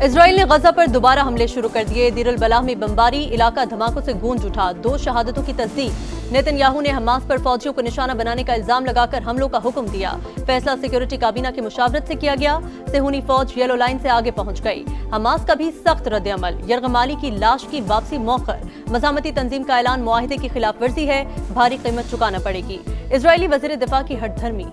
اسرائیل نے غزہ پر دوبارہ حملے شروع کر دیے۔ دیر البلاح میں بمباری، علاقہ دھماکوں سے گونج اٹھا۔ 2 شہادتوں کی تصدیق۔ نیتن یاہو نے حماس پر فوجیوں کو نشانہ بنانے کا الزام لگا کر حملوں کا حکم دیا۔ فیصلہ سیکیورٹی کابینہ کی مشاورت سے کیا گیا۔ صہیونی فوج یلو لائن سے آگے پہنچ گئی۔ حماس کا بھی سخت رد عمل۔ یرغمالی کی لاش کی واپسی موخر۔ مزاحمتی تنظیم کا اعلان معاہدے کی خلاف ورزی ہے، بھاری قیمت چکانا پڑے گی۔ اسرائیلی وزیر دفاع کی ہٹ دھرمی۔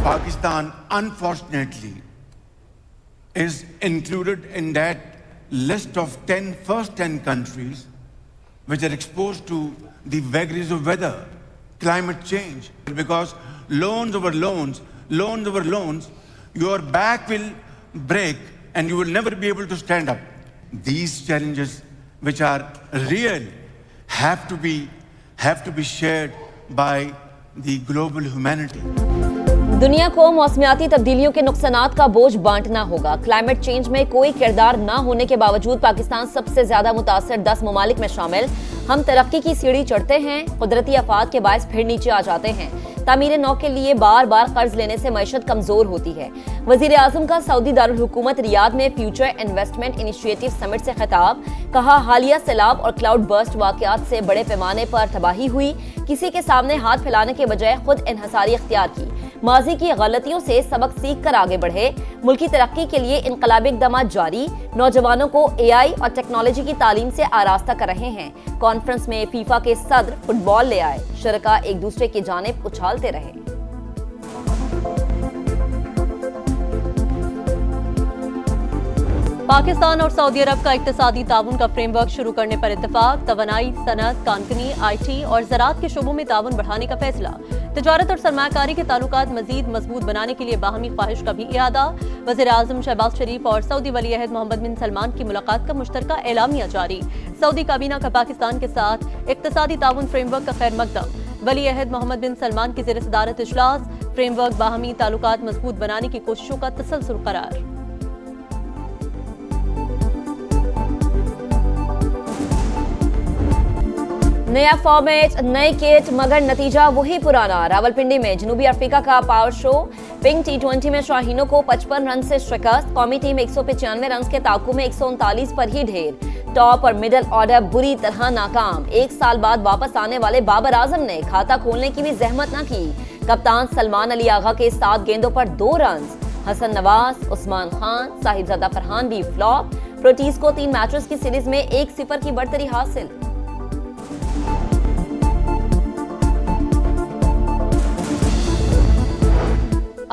Pakistan, unfortunately, is included in that list of first 10 countries which are exposed to the vagaries of weather, climate change. Because loans over loans, your back will break and you will never be able to stand up. These challenges, which are real, have to be shared by the global humanity. دنیا کو موسمیاتی تبدیلیوں کے نقصانات کا بوجھ بانٹنا ہوگا۔ Climate change میں کوئی کردار نہ ہونے کے باوجود پاکستان سب سے زیادہ متاثر 10 ممالک میں شامل۔ ہم ترقی کی سیڑھی چڑھتے ہیں، قدرتی آفات کے باعث پھر نیچے آ جاتے ہیں۔ تعمیر نو کے لیے بار بار قرض لینے سے معیشت کمزور ہوتی ہے۔ وزیر اعظم کا سعودی دارالحکومت ریاض میں فیوچر انویسٹمنٹ انیشیٹو سمٹ سے خطاب۔ کہا حالیہ سیلاب اور کلاؤڈ برسٹ واقعات سے بڑے پیمانے پر تباہی ہوئی، کسی کے سامنے ہاتھ پھیلانے کے بجائے خود انحصاری اختیار کی۔ ماضی کی غلطیوں سے سبق سیکھ کر آگے بڑھے۔ ملکی ترقی کے لیے انقلابی اقدامات جاری، نوجوانوں کو AI اور ٹیکنالوجی کی تعلیم سے آراستہ کر رہے ہیں۔ کانفرنس میں فیفا کے صدر فٹ بال لے آئے، شرکاء ایک دوسرے کی جانب اچھالتے رہے۔ پاکستان اور سعودی عرب کا اقتصادی تعاون کا فریم ورک شروع کرنے پر اتفاق۔ توانائی، صنعت، کانکنی، IT اور زراعت کے شعبوں میں تعاون بڑھانے کا فیصلہ۔ تجارت اور سرمایہ کاری کے تعلقات مزید مضبوط بنانے کے لیے باہمی خواہش کا بھی اعادہ۔ وزیر اعظم شہباز شریف اور سعودی ولی عہد محمد بن سلمان کی ملاقات کا مشترکہ اعلامیہ جاری۔ سعودی کابینہ کا پاکستان کے ساتھ اقتصادی تعاون فریم ورک کا خیر مقدم۔ ولی عہد محمد بن سلمان کی زیر صدارت اجلاس۔ فریم ورک باہمی تعلقات مضبوط بنانے کی کوششوں کا تسلسل قرار۔ نیا فارمیٹ، نئے کٹ، مگر نتیجہ وہی پرانا۔ راولپنڈی میں جنوبی افریقہ کا پاور شو۔ پنک T20 میں شاہینوں کو 55 رن سے شکست۔ قومی ٹیم 195 رنز کے تعاقب میں 139 پر ہی ڈھیر۔ ٹاپ اور مڈل آرڈر بری طرح ناکام۔ 1 سال بعد واپس آنے والے بابر اعظم نے کھاتہ کھولنے کی بھی زحمت نہ کی۔ کپتان سلمان علی آغا کے 7 گیندوں پر 2 رنز۔ حسن نواز، عثمان خان، صاحبزادہ فرحان بھی فلاپ۔ پروٹیز کو 3 میچز کی سیریز میں 1-0 کی برتری حاصل۔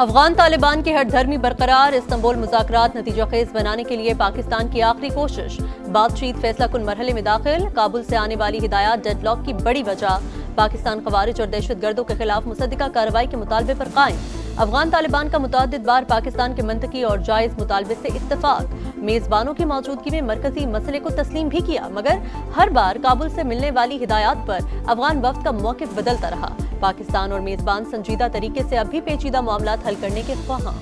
افغان طالبان کی ہٹ دھرمی برقرار۔ استنبول مذاکرات نتیجہ خیز بنانے کے لیے پاکستان کی آخری کوشش۔ بات چیت فیصلہ کن مرحلے میں داخل۔ کابل سے آنے والی ہدایات ڈیڈ لاک کی بڑی وجہ۔ پاکستان خوارج اور دہشت گردوں کے خلاف مصدقہ کارروائی کے مطالبے پر قائم۔ افغان طالبان کا متعدد بار پاکستان کے منطقی اور جائز مطالبے سے اتفاق۔ میزبانوں کی موجودگی میں مرکزی مسئلے کو تسلیم بھی کیا، مگر ہر بار کابل سے ملنے والی ہدایات پر افغان وفد کا موقف بدلتا رہا۔ پاکستان اور میزبان سنجیدہ طریقے سے اب بھی پیچیدہ معاملات حل کرنے کے خواہاں۔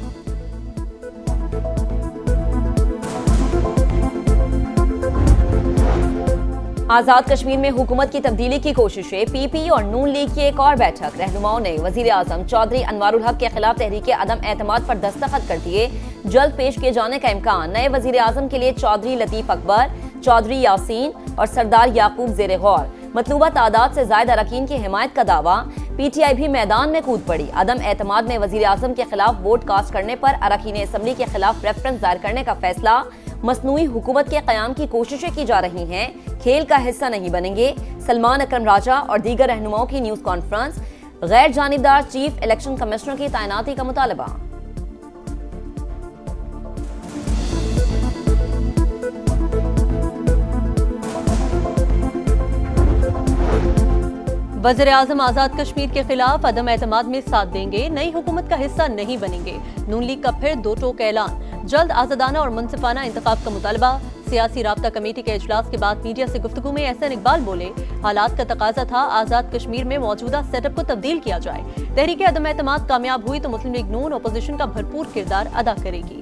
آزاد کشمیر میں حکومت کی تبدیلی کی کوششیں۔ PP اور نون لیگ کی ایک اور بیٹھک۔ رہنماؤں نے وزیر اعظم چودھری انوار الحق کے خلاف تحریک عدم اعتماد پر دستخط کر دیے۔ جلد پیش کیے جانے کا امکان۔ نئے وزیر اعظم کے لیے چودھری لطیف اکبر، چودھری یاسین اور سردار یعقوب زیر غور۔ مطلوبہ تعداد سے زائد اراکین کی حمایت کا دعویٰ۔ PTI بھی میدان میں کود پڑی۔ عدم اعتماد میں وزیر اعظم کے خلاف ووٹ کاسٹ کرنے پر اراکین اسمبلی کے خلاف ریفرنس دائر کرنے کا فیصلہ۔ مصنوعی حکومت کے قیام کی کوششیں کی جا رہی ہیں، کھیل کا حصہ نہیں بنیں گے۔ سلمان اکرم راجہ اور دیگر رہنماؤں کی نیوز کانفرنس۔ غیر جانبدار چیف الیکشن کمشنر کی تعیناتی کا مطالبہ۔ وزیر اعظم آزاد کشمیر کے خلاف عدم اعتماد میں ساتھ دیں گے، نئی حکومت کا حصہ نہیں بنیں گے۔ نون لیگ کا پھر 2 ٹوک اعلان۔ جلد آزادانہ اور منصفانہ انتخاب کا مطالبہ۔ سیاسی رابطہ کمیٹی کے اجلاس کے بعد میڈیا سے گفتگو میں احسن اقبال بولے، حالات کا تقاضا تھا آزاد کشمیر میں موجودہ سیٹ اپ کو تبدیل کیا جائے۔ تحریک عدم اعتماد کامیاب ہوئی تو مسلم لیگ نون اپوزیشن کا بھرپور کردار ادا کرے گی۔